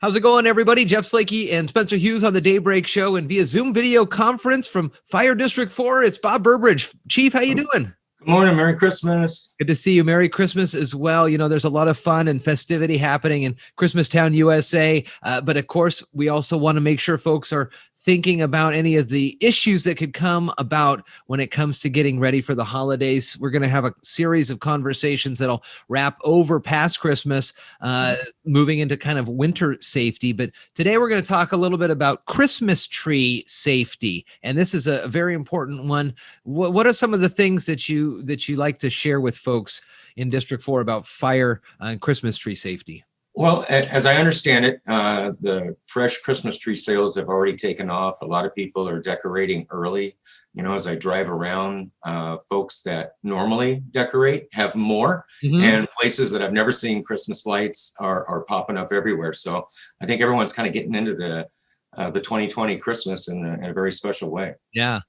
How's it going, everybody? Jeff Slakey and Spencer Hughes on the Daybreak show and via Zoom video conference from Fire District 4. It's Bob Burbridge. Chief, how you doing? Good morning. Merry Christmas. Good to see you. Merry Christmas as well. You know, there's a lot of fun and festivity happening in Christmastown, USA. But of course, we also want to make sure folks are thinking about any of the issues that could come about when it comes to getting ready for the holidays. We're going to have a series of conversations that'll wrap over past Christmas, moving into kind of winter safety. But today we're going to talk a little bit about Christmas tree safety. And this is a very important one. What are some of the things that you like to share with folks in District 4 about fire and Christmas tree safety? Well, as I understand it, the fresh Christmas tree sales have already taken off. A lot of people are decorating early. You know, as I drive around, folks that normally decorate have more, and places that I've never seen Christmas lights are popping up everywhere. So I think everyone's kind of getting into the 2020 Christmas in a very special way. Yeah.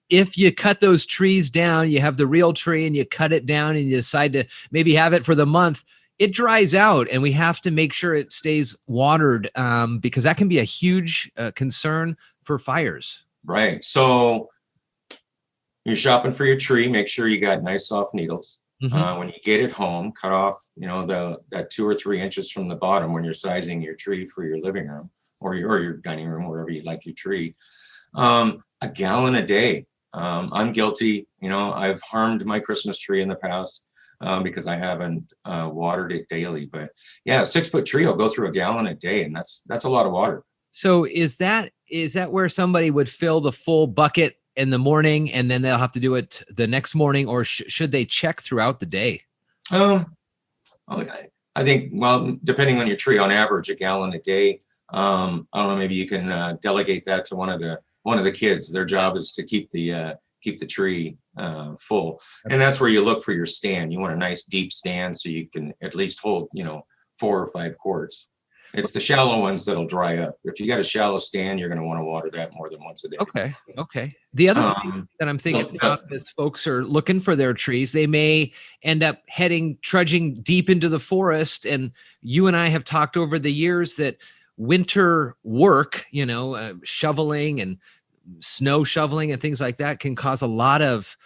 If you cut those trees down, you have the real tree and you cut it down and you decide to maybe have it for the month, it dries out and we have to make sure it stays watered because that can be a huge concern for fires. Right. So you're shopping for your tree, make sure you got nice soft needles. When you get it home, cut off, you know, that 2 or 3 inches from the bottom when you're sizing your tree for your living room or your dining room, wherever you like your tree. A gallon a day. I'm guilty. You know, I've harmed my Christmas tree in the past because I haven't watered it daily. But yeah, a 6-foot tree will go through a gallon a day, and that's a lot of water. So is that where somebody would fill the full bucket in the morning and then they'll have to do it the next morning, or should they check throughout the day? I think, well, depending on your tree, on average, a gallon a day. I don't know, maybe you can delegate that to one of the kids. Their job is to keep the tree full, and that's where you look for your stand. You want a nice deep stand so you can at least hold, you know, 4 or 5 quarts. It's the shallow ones that'll dry up. If you got a shallow stand, you're going to want to water that more than once a day. Okay. The other thing that I'm thinking about is folks are looking for their trees. They may end up trudging deep into the forest. And you and I have talked over the years that winter work, you know, shoveling and snow shoveling and things like that can cause a lot of,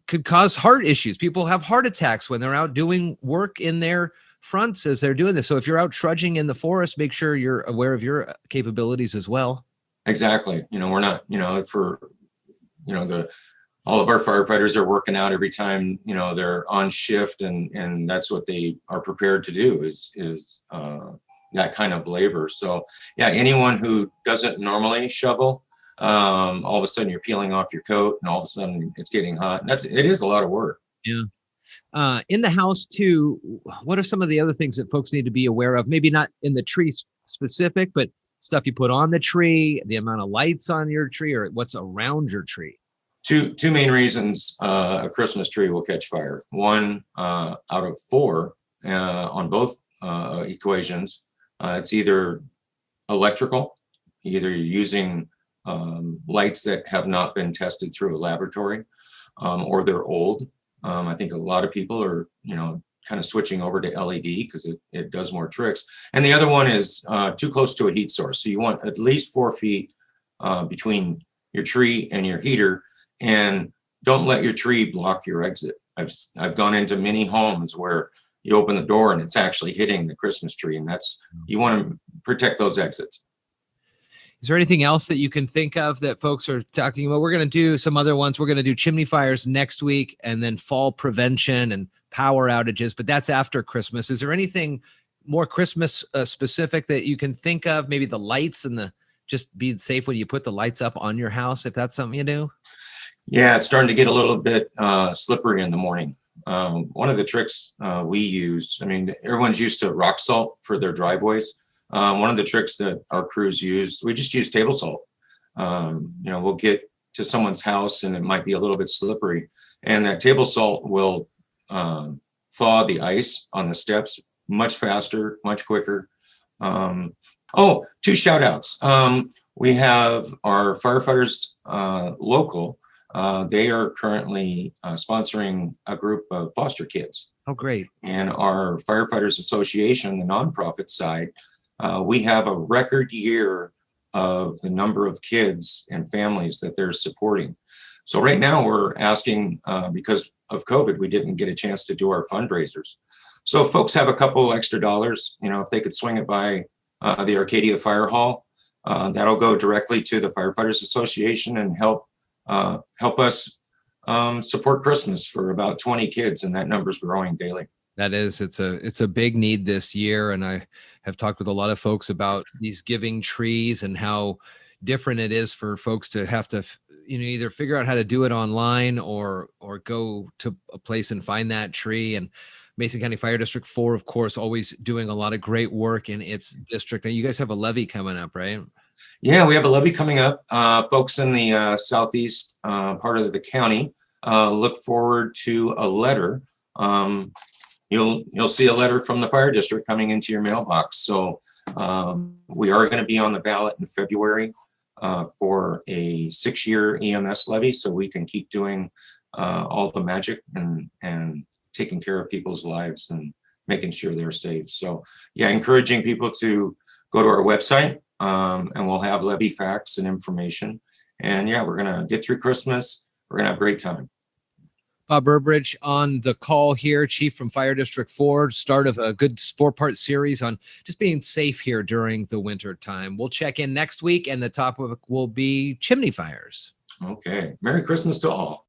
could cause heart issues. People have heart attacks when they're out doing work in their fronts as they're doing this. So if you're out trudging in the forest, make sure you're aware of your capabilities as well. Exactly. You know, we're not, you know, all of our firefighters are working out every time, you know, they're on shift, and that's what they are prepared to do is that kind of labor. So yeah, anyone who doesn't normally shovel, all of a sudden you're peeling off your coat and all of a sudden it's getting hot. And it is a lot of work. Yeah. In the house too, what are some of the other things that folks need to be aware of? Maybe not in the tree specific, but stuff you put on the tree, the amount of lights on your tree, or what's around your tree. Two main reasons a Christmas tree will catch fire. One out of 4 on both equations. It's either electrical, either you're using lights that have not been tested through a laboratory, or they're old. I think a lot of people are, you know, kind of switching over to LED because it does more tricks. And the other one is too close to a heat source. So you want at least 4 feet between your tree and your heater, and don't let your tree block your exit. I've gone into many homes where you open the door and it's actually hitting the Christmas tree, and you want to protect those exits. Is there anything else that you can think of that folks are talking about? We're going to do some other ones. We're going to do chimney fires next week, and then fall prevention and power outages, but that's after Christmas. Is there anything more Christmas specific that you can think of? Maybe the lights and just being safe when you put the lights up on your house, if that's something you do? Yeah, it's starting to get a little bit slippery in the morning. One of the tricks we use, I mean, everyone's used to rock salt for their driveways. One of the tricks that our crews use, we just use table salt. You know, we'll get to someone's house and it might be a little bit slippery, and that table salt will thaw the ice on the steps much faster, much quicker. 2 shout outs. We have our firefighters local. They are currently sponsoring a group of foster kids. Oh, great. And our Firefighters Association, the nonprofit side, we have a record year of the number of kids and families that they're supporting. So right now we're asking, because of COVID, we didn't get a chance to do our fundraisers. So if folks have a couple extra dollars, if they could swing it by the Arcadia Fire Hall, that'll go directly to the Firefighters Association and help us support Christmas for about 20 kids, and that number's growing daily. That is, it's a big need this year. And I have talked with a lot of folks about these giving trees and how different it is for folks to have to, either figure out how to do it online or go to a place and find that tree. And Mason County Fire District 4, of course, always doing a lot of great work in its district. And you guys have a levy coming up, right? Yeah, we have a levy coming up. Folks in the southeast part of the county, look forward to a letter. You'll see a letter from the fire district coming into your mailbox. So we are going to be on the ballot in February for a 6-year EMS levy, so we can keep doing all the magic and taking care of people's lives and making sure they're safe. So yeah, encouraging people to go to our website, and we'll have levy facts and information. And yeah, we're going to get through Christmas. We're going to have a great time. Bob Burbridge on the call here, Chief from Fire District 4, start of a good 4-part series on just being safe here during the winter time. We'll check in next week, and the topic will be chimney fires. Okay. Merry Christmas to all.